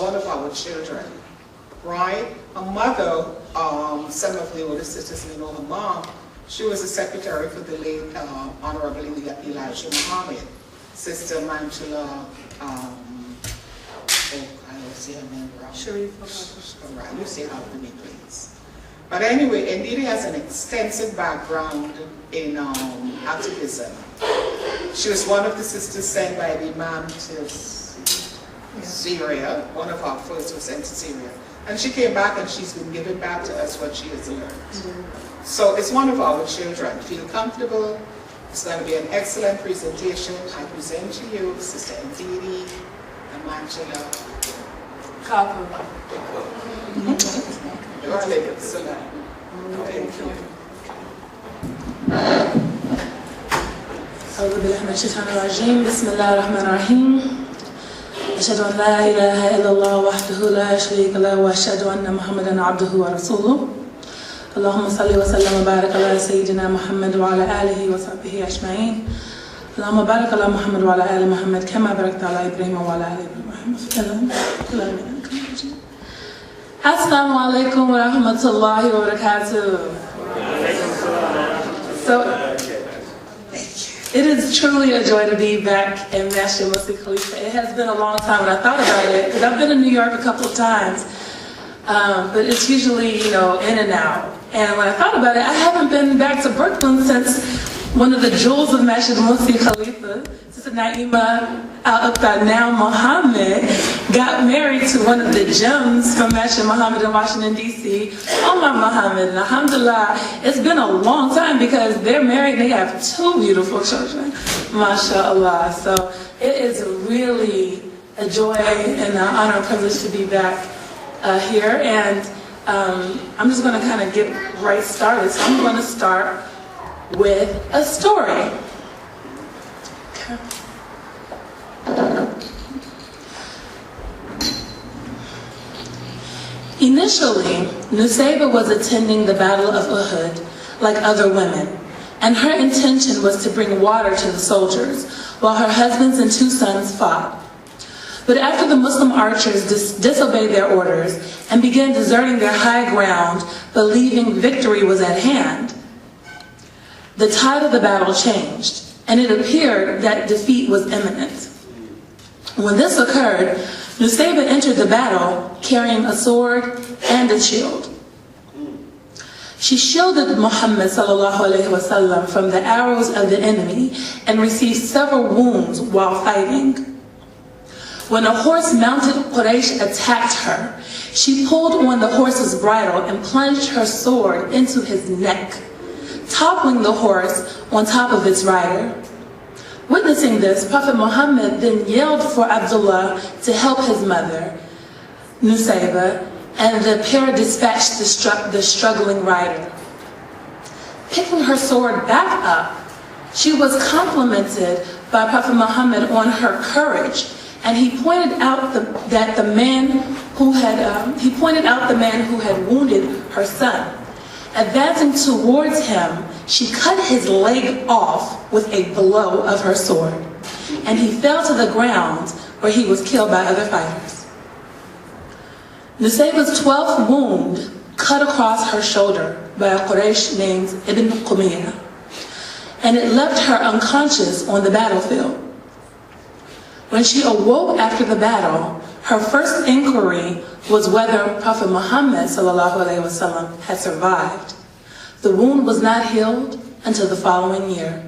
one of our children, right? Her mother, some of the older sisters may know her mom, she was a secretary for the late Honorable Elijah Muhammad. Sister Manchula, I don't see her name wrong. Right, you say after me, please. But anyway, Ndidi has an extensive background in activism. She was one of the sisters sent by the Imam to Syria. One of our first was sent to Syria. And she came back and she's been giving back to us what she has learned. So it's one of our children. Feel comfortable. It's going to be an excellent presentation. I present to you Sister Ndidi and Manchula. Thank you. أعوذ بالله من الشيطان الرجيم بسم الله الرحمن الرحيم أشهد أن لا إله إلا الله وحده لا شريك له وأشهد أن محمدا عبده ورسوله اللهم صل وسلم وبارك على سيدنا محمد وعلى آله وصحبه أجمعين اللهم بارك على محمد وعلى آل محمد كما باركت على إبراهيم وعلى آل إبراهيم Assalamu alaikum wa rahmatullahi wa barakatuh. So, it is truly a joy to be back in Masjid Muslim Khalifa. It has been a long time when I thought about it, because I've been in New York a couple of times, but it's usually, in and out. And when I thought about it, I haven't been back to Brooklyn since one of the jewels of Masjid Muslim Khalifa, Sister Naima Al-Aqta, now Muhammad, got married to one of the gems from Masjid Muhammad in Washington, D.C., Omar Muhammad. And alhamdulillah, it's been a long time because they're married and they have 2 beautiful children, mashallah. So it is really a joy and an honor and privilege to be back here. And I'm just going to kind of get right started. So I'm going to start with a story. Okay. Initially, Nusayba was attending the Battle of Uhud like other women, and her intention was to bring water to the soldiers while her husbands and 2 sons fought. But after the Muslim archers disobeyed their orders and began deserting their high ground, believing victory was at hand, the tide of the battle changed, and it appeared that defeat was imminent. When this occurred, Nusayba entered the battle carrying a sword and a shield. She shielded Muhammad ﷺ from the arrows of the enemy and received several wounds while fighting. When a horse-mounted Quraysh attacked her, she pulled on the horse's bridle and plunged her sword into his neck, toppling the horse on top of its rider. Witnessing this, Prophet Muhammad then yelled for Abdullah to help his mother, Nusayba, and the pair dispatched the struggling rider. Picking her sword back up, she was complimented by Prophet Muhammad on her courage, and he pointed out the man who had wounded her son. Advancing towards him, she cut his leg off with a blow of her sword, and he fell to the ground where he was killed by other fighters. Nusayba's 12th wound cut across her shoulder by a Quraysh named Ibn Qumiyah, and it left her unconscious on the battlefield. When she awoke after the battle, her first inquiry was whether Prophet Muhammad ﷺ had survived. The wound was not healed until the following year.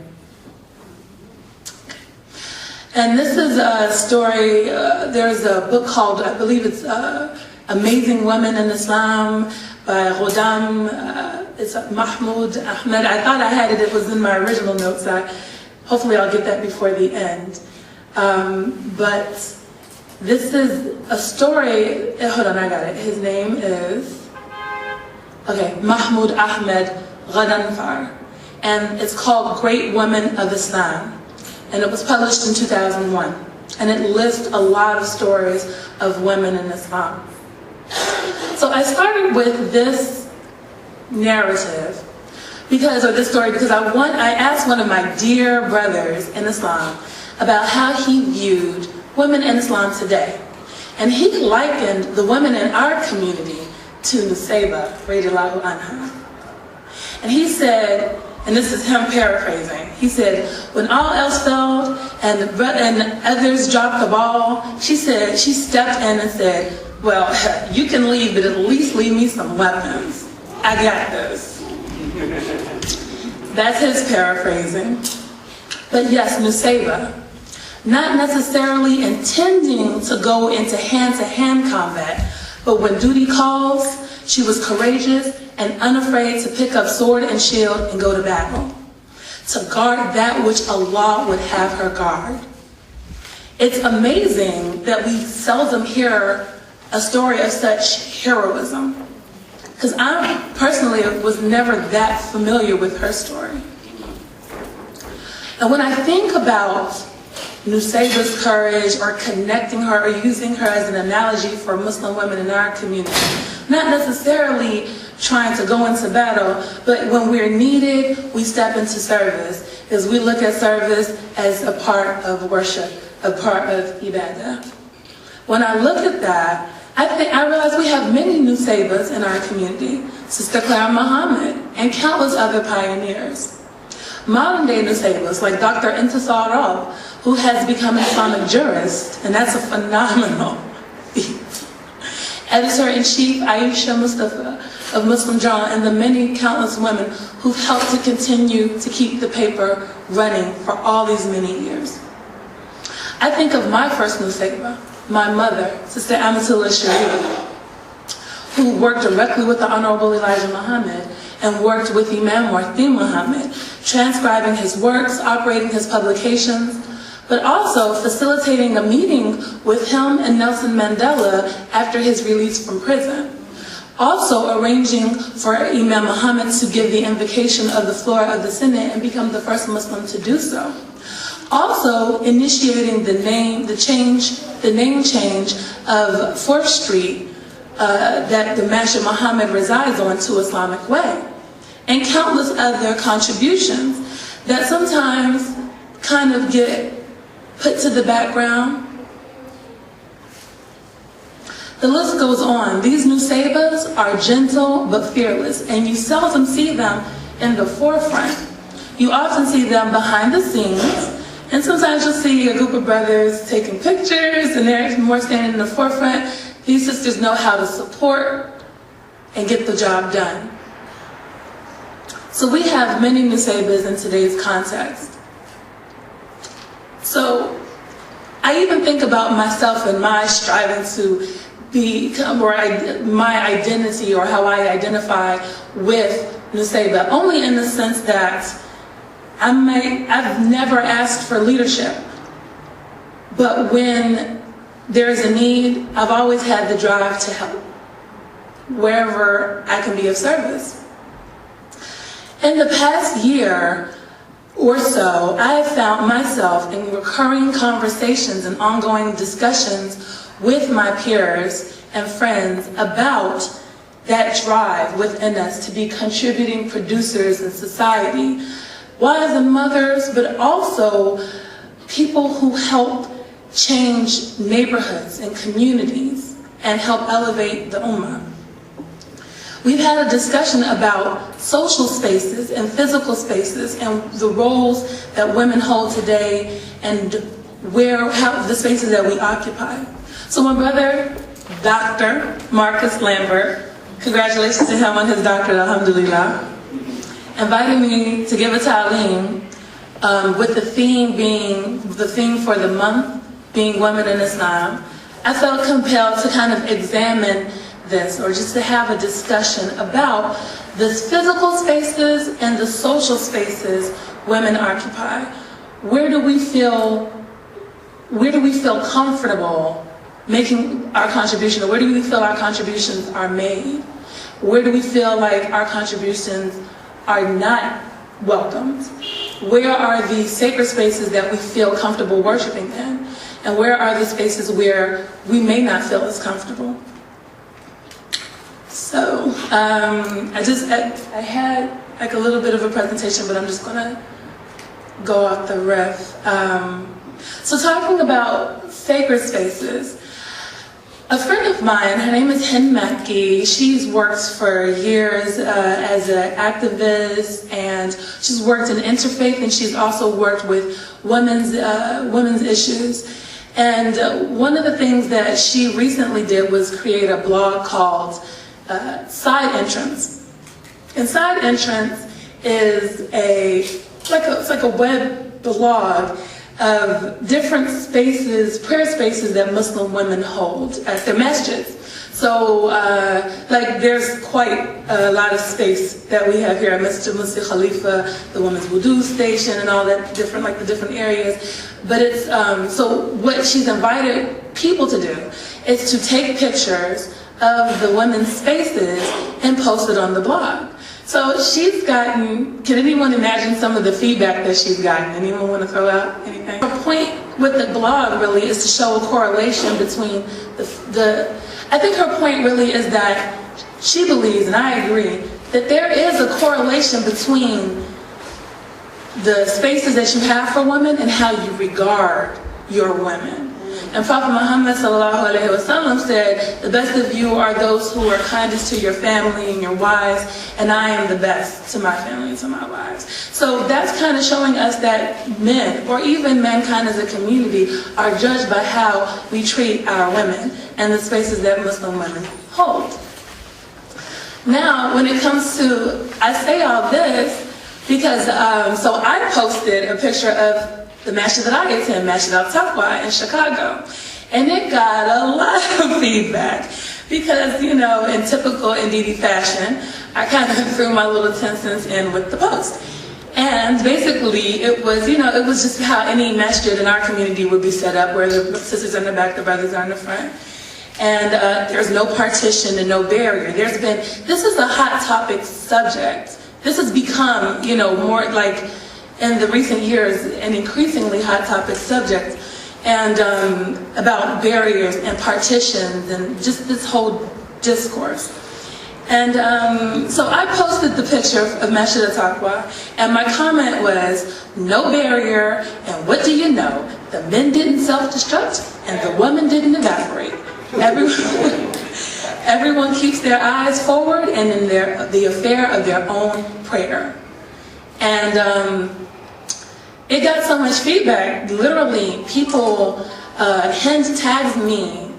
And this is a story, there's a book called, I believe it's Amazing Women in Islam by Ghodam, it's Mahmoud Ahmed. I thought I had it, it was in my original notes. Hopefully I'll get that before the end. But this is a story, hold on, I got it. His name is, Mahmoud Ahmed Ghadanfar. And it's called Great Women of Islam. And it was published in 2001. And it lists a lot of stories of women in Islam. So I started with this narrative, because I asked one of my dear brothers in Islam about how he viewed women in Islam today. And he likened the women in our community to Nusayba, radiallahu anha. And he said, and this is him paraphrasing, he said, when all else failed and others dropped the ball, she said, she stepped in and said, well, you can leave, but at least leave me some weapons. I got this. That's his paraphrasing. But yes, Nusayba, not necessarily intending to go into hand-to-hand combat, but when duty calls, she was courageous and unafraid to pick up sword and shield and go to battle, to guard that which Allah would have her guard. It's amazing that we seldom hear a story of such heroism, because I personally was never that familiar with her story. And when I think about Nusayba's courage, or connecting her, or using her as an analogy for Muslim women in our community, not necessarily trying to go into battle, but when we're needed, we step into service, because we look at service as a part of worship, a part of ibadah. When I look at that, I realize we have many Nusaybas in our community, Sister Clara Muhammad, and countless other pioneers. Modern day Nusaybas, like Dr. Intisar Rab, who has become an Islamic jurist, and that's a phenomenal feat. Editor-in-Chief Aisha Mustafa of Muslim Journal, and the many countless women who've helped to continue to keep the paper running for all these many years. I think of my first Nusayba, my mother, Sister Amatullah Sharif, who worked directly with the Honorable Elijah Muhammad and worked with Imam Warthi Muhammad, transcribing his works, operating his publications, but also facilitating a meeting with him and Nelson Mandela after his release from prison. Also arranging for Imam Muhammad to give the invocation of the floor of the Senate and become the first Muslim to do so. Also initiating the name change of 4th Street that the Masjid Muhammad resides on to Islamic Way. And countless other contributions that sometimes kind of get put to the background. The list goes on. These Nusaybas are gentle but fearless, and you seldom see them in the forefront. You often see them behind the scenes, and sometimes you'll see a group of brothers taking pictures, and they're more standing in the forefront. These sisters know how to support and get the job done. So we have many Nusaybas in today's context. So I even think about myself and my striving to become, or my identity, or how I identify with Nusayba, only in the sense that I've never asked for leadership. But when there is a need, I've always had the drive to help wherever I can be of service. In the past year or so, I have found myself in recurring conversations and ongoing discussions with my peers and friends about that drive within us to be contributing producers in society, wives and mothers, but also people who help change neighborhoods and communities and help elevate the Ummah. We've had a discussion about social spaces and physical spaces and the roles that women hold today and how the spaces that we occupy. So my brother, Dr. Marcus Lambert, congratulations to him on his doctorate, alhamdulillah, invited me to give a taleem with the theme for the month being Women in Islam. I felt compelled to kind of examine this, or just to have a discussion about the physical spaces and the social spaces women occupy. Where do we feel comfortable making our contribution, or where do we feel our contributions are made? Where do we feel like our contributions are not welcomed? Where are the sacred spaces that we feel comfortable worshiping in? And where are the spaces where we may not feel as comfortable? So I had like a little bit of a presentation, but I'm just gonna go off the riff. So talking about sacred spaces, A friend of mine, her name is Hind Mekki. She's worked for years as an activist, and she's worked in interfaith, and she's also worked with women's issues. And one of the things that she recently did was create a blog called Side Entrance. And Side Entrance is it's like a web blog of different spaces, prayer spaces that Muslim women hold at their masjids. So, there's quite a lot of space that we have here at Masjid Khalifa, the women's wudu station, and all that different, the different areas. But it's, so what she's invited people to do is to take pictures of the women's spaces and post it on the blog. So she's gotten, can anyone imagine some of the feedback that she's gotten? Anyone want to throw out anything? Her point with the blog really is to show a correlation between I think her point really is that she believes, and I agree, that there is a correlation between the spaces that you have for women and how you regard your women. And Prophet Muhammad ﷺ said, the best of you are those who are kindest to your family and your wives, and I am the best to my family and to my wives. So that's kind of showing us that men, or even mankind as a community, are judged by how we treat our women and the spaces that Muslim women hold. Now, when it comes to, I say all this because, so I posted a picture of the masjid that I attend, Masjid Al-Taqwa in Chicago. And it got a lot of feedback because, in typical Ndidi fashion, I kind of threw my little 10 cents in with the post. And basically, it was, it was just how any masjid in our community would be set up, where the sisters are in the back, the brothers are in the front. And there's no partition and no barrier. This is a hot topic subject. This has become, more like, in the recent years, an increasingly hot topic subject, and about barriers and partitions and just this whole discourse. And so I posted the picture of Masjid Al-Taqwa, and my comment was, no barrier, and what do you know? The men didn't self-destruct, and the women didn't evaporate. Everyone keeps their eyes forward and in the affair of their own prayer. And it got so much feedback. Literally, people tagged me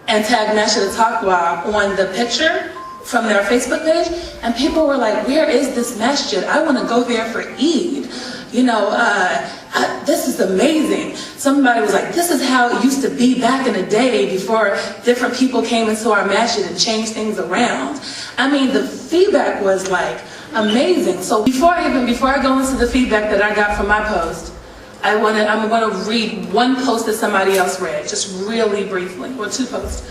and tagged Masjid Al-Taqwa on the picture from their Facebook page, and people were like, where is this masjid? I want to go there for Eid. This is amazing. Somebody was like, this is how it used to be back in the day before different people came into our masjid and changed things around. I mean, the feedback was like amazing. So before I go into the feedback that I got from my post, I'm going to read one post that somebody else read, just really briefly, or two posts.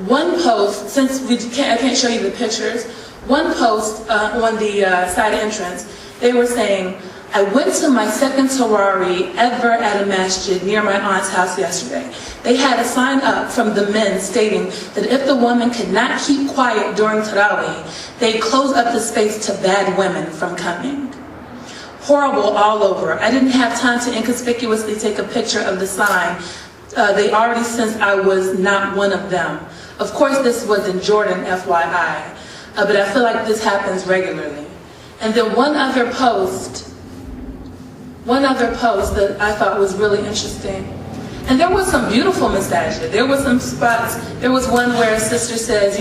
One post, since I can't show you the pictures, one post on the side entrance, they were saying, I went to my second Tarawih ever at a masjid near my aunt's house yesterday. They had a sign up from the men stating that if the woman could not keep quiet during Tarawih, they'd close up the space to bad women from coming. Horrible all over. I didn't have time to inconspicuously take a picture of the sign. They already sensed I was not one of them. Of course, this was in Jordan, FYI. But I feel like this happens regularly. And then one other post that I thought was really interesting. And there was some beautiful masajid. There was some spots. There was one where a sister says,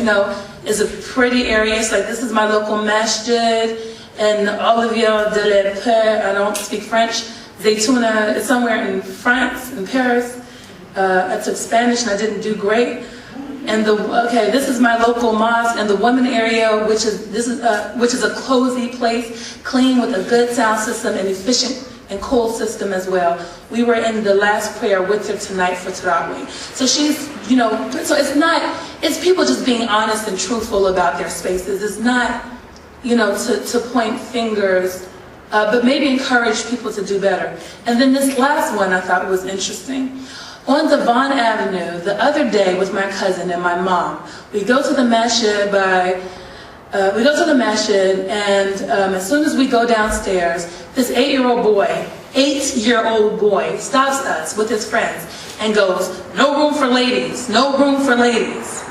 it's a pretty area. It's like, this is my local masjid. And Olivier de la Paix, I don't speak French. Zaytuna is somewhere in France, in Paris. I took Spanish and I didn't do great. And this is my local mosque, and the women area, which is a cozy place, clean with a good sound system and efficient and cool system as well. We were in the last prayer with her tonight for Tarawih. So she's, so it's people just being honest and truthful about their spaces. It's not, to point fingers, but maybe encourage people to do better. And then this last one I thought was interesting. On Devon Avenue, the other day with my cousin and my mom, we go to the masjid and as soon as we go downstairs, this 8-year-old boy stops us with his friends. and goes, "No room for ladies, no room for ladies."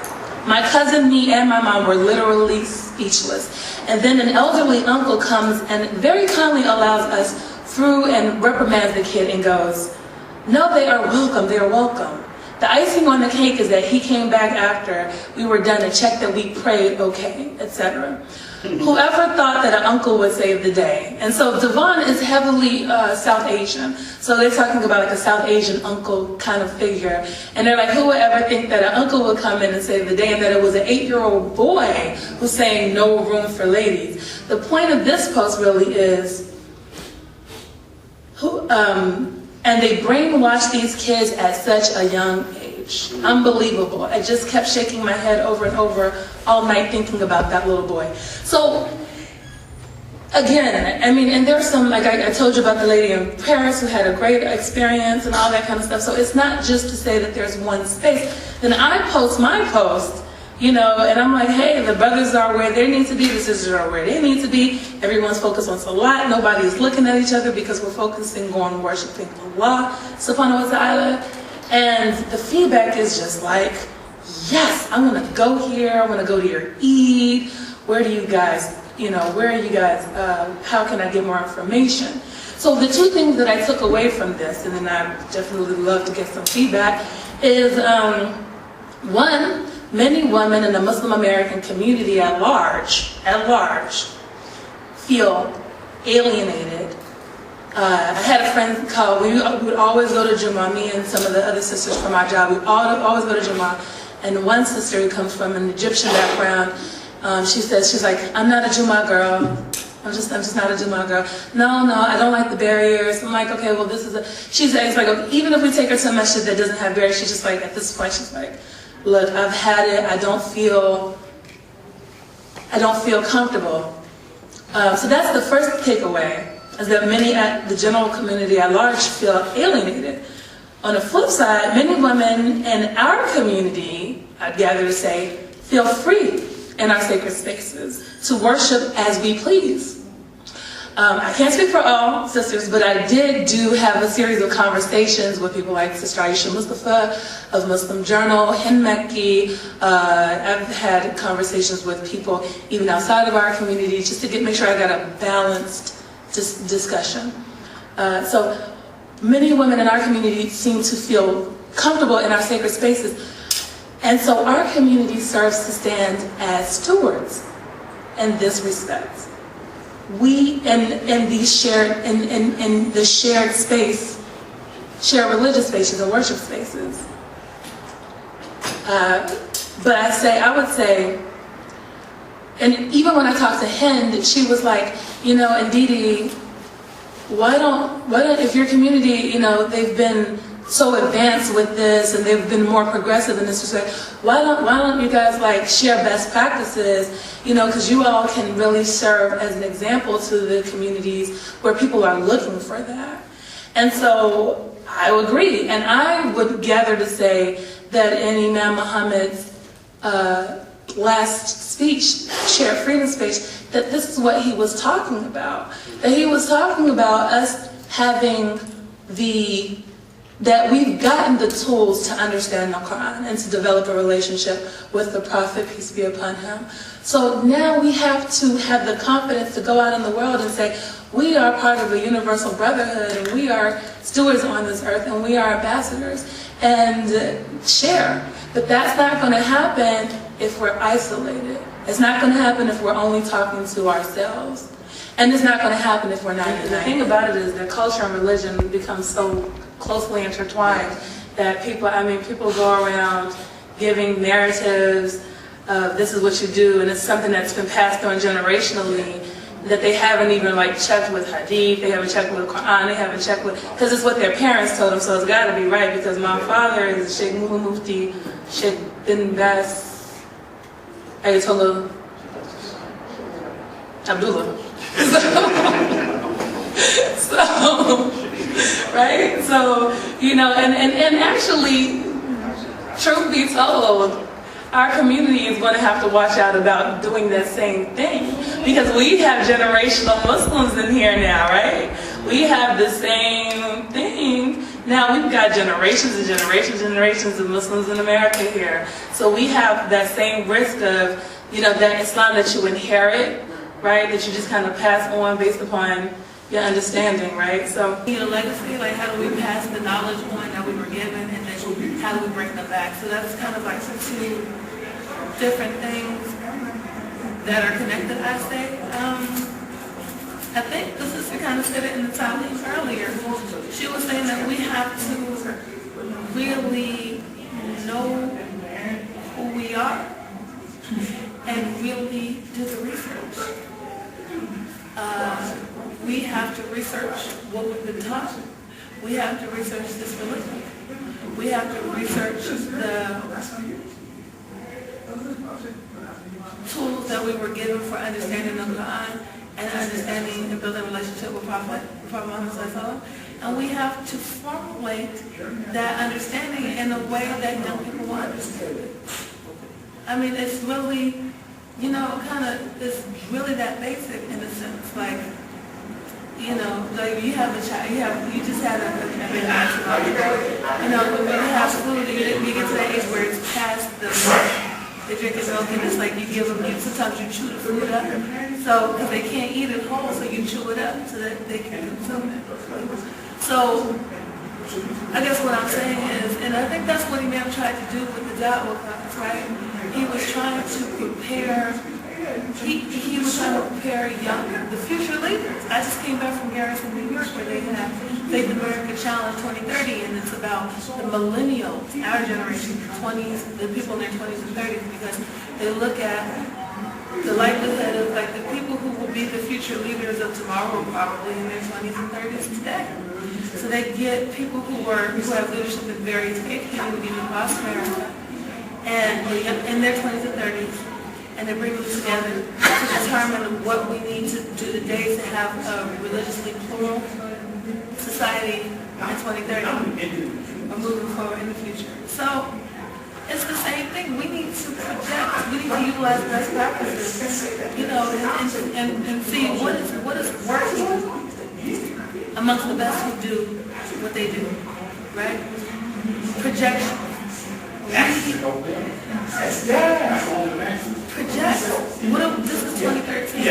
My cousin, me, and my mom were literally speechless. And then an elderly uncle comes and very kindly allows us through and reprimands the kid and goes, "No, they are welcome, they are welcome." The icing on the cake is that he came back after we were done and checked that we prayed okay, etc. Whoever thought that an uncle would save the day? And so Devon is heavily South Asian. So they're talking about like a South Asian uncle kind of figure. And they're like, who would ever think that an uncle would come in and save the day? And that it was an 8-year-old boy who's saying no room for ladies. The point of this post really is, and they brainwash these kids at such a young age. Unbelievable. I just kept shaking my head over and over all night thinking about that little boy. So, again, I mean, and there's some, like I told you about the lady in Paris who had a great experience and all that kind of stuff. So it's not just to say that there's one space. Then I post my post, you know, and I'm like, hey, the brothers are where they need to be, the sisters are where they need to be. Everyone's focused on Salat. Nobody's looking at each other because we're focusing on worshiping Allah subhanahu wa ta'ala. And the feedback is just like, yes, I want to go here. I want to go to your Eid. Where do you guys, you know, where are you guys? How can I get more information? So the two things that I took away from this, and then I definitely love to get some feedback, is one, many women in the Muslim American community at large, feel alienated. I had a friend called, we would always go to Jummah, me and some of the other sisters from our job, we always go to Jummah. And one sister who comes from an Egyptian background, she says, she's like, I'm not a Jummah girl. I'm just not a Jummah girl. No, I don't like the barriers. I'm like, okay, well this is she's like, even if we take her to a masjid that doesn't have barriers, she's just like, at this point, she's like, look, I've had it, I don't feel comfortable. So that's the first takeaway, is that many at the general community at large feel alienated. On the flip side, many women in our community, I'd gather to say, feel free in our sacred spaces to worship as we please. I can't speak for all sisters, but I did have a series of conversations with people like Sister Aisha Mustafa of Muslim Journal, Hind Mekki. I've had conversations with people even outside of our community just to make sure I got a balanced discussion. So many women in our community seem to feel comfortable in our sacred spaces. And so our community serves to stand as stewards in this respect. We in these shared in the shared space, shared religious spaces and worship spaces. But I would say, and even when I talked to Hind, she was like, you know, Ndidi, why don't if your community, you know, they've been so advanced with this and they've been more progressive in this respect, why don't you guys like share best practices, you know, because you all can really serve as an example to the communities where people are looking for that. And so I would agree, and I would gather to say that in Imam Muhammad's last speech, shared freedom speech, that this is what he was talking about. That he was talking about us having that we've gotten the tools to understand the Quran and to develop a relationship with the Prophet, peace be upon him. So now we have to have the confidence to go out in the world and say, we are part of a universal brotherhood and we are stewards on this earth and we are ambassadors, and share. But that's not going to happen if we're isolated. It's not going to happen if we're only talking to ourselves. And it's not going to happen if we're not united. The thing about it is that culture and religion become so closely intertwined that people go around giving narratives of this is what you do, and it's something that's been passed on generationally that they haven't even like checked with hadith, they haven't checked with the Quran, they haven't checked with, because it's what their parents told them, so it's got to be right, because my father is Sheikh Mufti Sheikh bin Bas Ayatollah Abdullah. So, right? So, you know, and actually, truth be told, our community is going to have to watch out about doing that same thing, because we have generational Muslims in here now, right? We have the same thing Now we've got generations and generations of Muslims in America here. So we have that same risk of, that Islam that you inherit, right? That you just kind of pass on based upon your understanding, right? So, legacy, like how do we pass the knowledge on that we were given, and then how do we bring them back? So that's kind of like two different things that are connected, I say. I think the sister kind of said it in the taleem earlier. She was saying that we have to really know who we are and really do the research. We have to research what we've been taught. We have to research this religion. We have to research the tools that we were given for understanding the Quran and understanding and building a relationship with Prophet Muhammad Sallallahu. And we have to formulate that understanding in a way that young people will understand it. I mean, it's really, it's really that basic in a sense. Like, like you have a child, you just had a big child. When you have food, you get to that age where it's past the they drink his milk, and it's like you give them, sometimes you chew the food up. So, because they can't eat it whole, so you chew it up so that they can consume it. So, I guess what I'm saying is, and I think that's what Imam tried to do with the Da'wah class, right? He was trying to prepare, he was trying to prepare the future leaders. I just came back from Garrison, New York, where they have Faith America Challenge 2030, and it's about the millennials, our generation, the people in their 20s and 30s, because they look at the likelihood of like the people who will be the future leaders of tomorrow, probably in their 20s and 30s today. So they get people who have leadership in various faith communities across America, and in their 20s and 30s, and they bring them together to determine what we need to do today to have a religiously plural society in 2030 or moving forward in the future. So it's the same thing. We need to project. We need to utilize best practices, and see what is working amongst the best who do what they do, right? Projection. Project. This is 2013.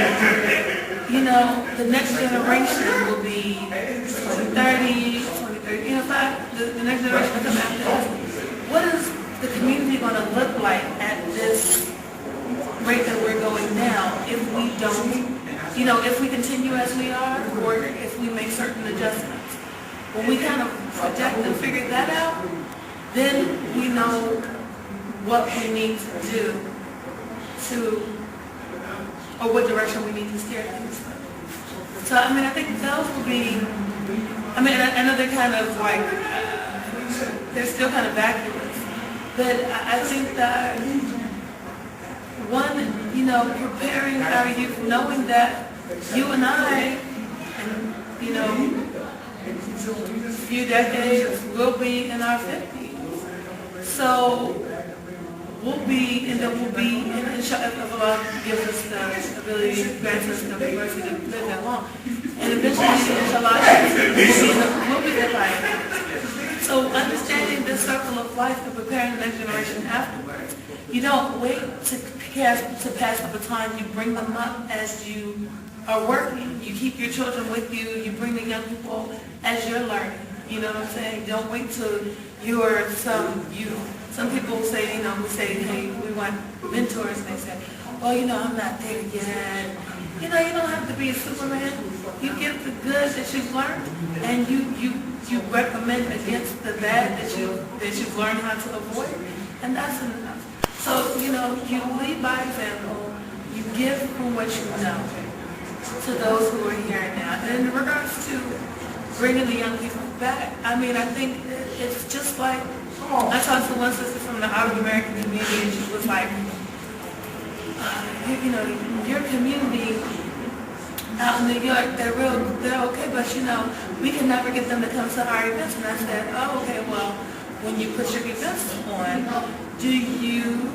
The next generation will be 2030, 2030. The next generation will come after us. What is the community going to look like at this rate that we're going now if we don't, if we continue as we are, or if we make certain adjustments? When we kind of project and figure that out, then we know what we need to do or what direction we need to steer things. So, I think those will be, I know they're kind of like, they're still kind of vacuous, but I think that, one, preparing our youth, knowing that you and I, a few decades, will be in our 50s. So we'll be, and if Allah gives us the ability, grants us the mercy to live that long. And eventually, inshallah, we'll be there by it. So understanding this circle of life and preparing the next generation afterwards, you don't wait to pass the baton, you bring them up as you are working. You keep your children with you, you bring the young people as you're learning. You know what I'm saying? Don't wait till you're some people say, we say, hey, we want mentors, and they say, oh, I'm not there yet. You don't have to be a Superman. You get the good that you've learned, and you recommend against the bad that you've learned how to avoid, and that's enough. So, you lead by example. You give from what you know to those who are here now. And in regards to bringing the young people back, I think it's just like, I talked to one sister from the Arab American community, and she was like, your community out in New York, they're okay, but we can never get them to come to our events. And I said, oh, okay, well, when you put your events on, do you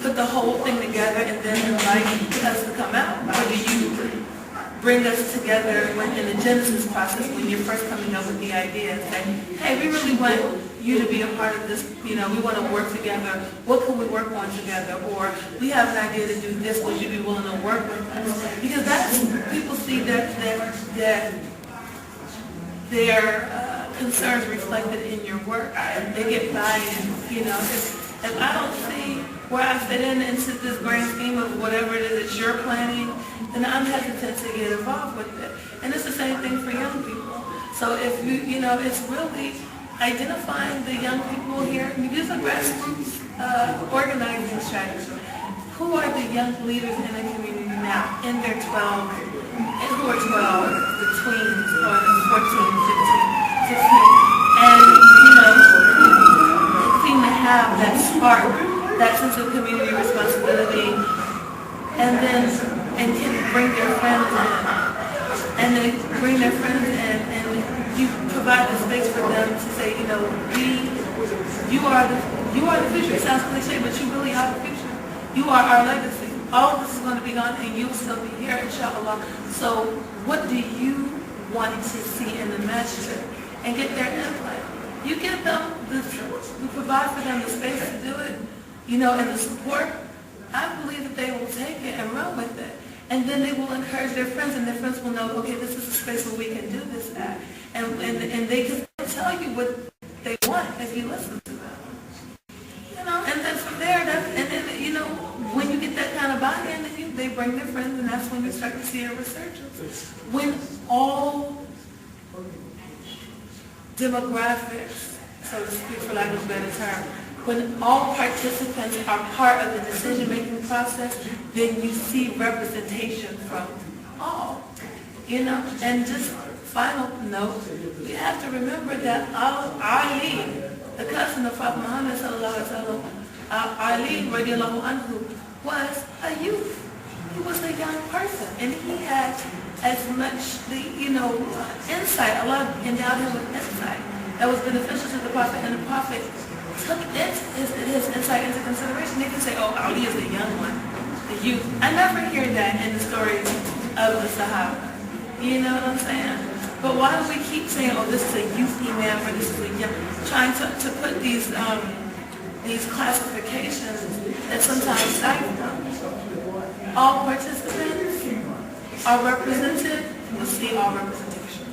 put the whole thing together and then invite us to come out, or do you bring us together when in the genesis process, when you're first coming up with the idea and say, hey, we really want you to be a part of this, we want to work together. What can we work on together? Or we have an idea to do this, would you be willing to work with us? Because people see that their concerns reflected in your work. They get buy-in, If I don't see where I fit into this grand scheme of whatever it is that you're planning, then I'm hesitant to get involved with it. And it's the same thing for young people. So if it's really identifying the young people here. Use a grassroots organizing strategy. Who are the young leaders in the community now, in their 12, and who are 12, the tweens, or the 14, 15, 16, and, seem to have that spark, that sense of community responsibility, and can bring their friends in. And they bring their friends in, and you provide the space for them to say, you are the future. It sounds cliche, but you really are the future. You are our legacy. All of this is going to be gone, and you'll still be here, inshallah. So what do you want to see in the masjid? And get their input. You give them you provide for them the space to do it, and the support. I believe that they will take it and run with it. And then they will encourage their friends, and their friends will know, okay, this is a space where we can do this at. And they can tell you what they want if you listen to them. And then from there, when you get that kind of buy-in, then they bring their friends, and that's when you start to see a resurgence. When all demographics, so to speak, for lack of a better term, when all participants are part of the decision-making process, then you see representation from all, And just final note, we have to remember that Ali, the cousin of Prophet Muhammad sallallahu alaihi wasallam, Ali radiallahu anhu, was a youth. He was a young person, and he had as much insight. Allah endowed him with insight that was beneficial to the Prophet, and the Prophet took his insight into consideration. They can say, oh, Ali is the young one, the youth. I never hear that in the stories of the Sahaba. You know what I'm saying? But why do we keep saying, oh, this is a youth imam, or this is a young, trying to put these classifications that sometimes stifle them? All participants are represented. We'll see all representation.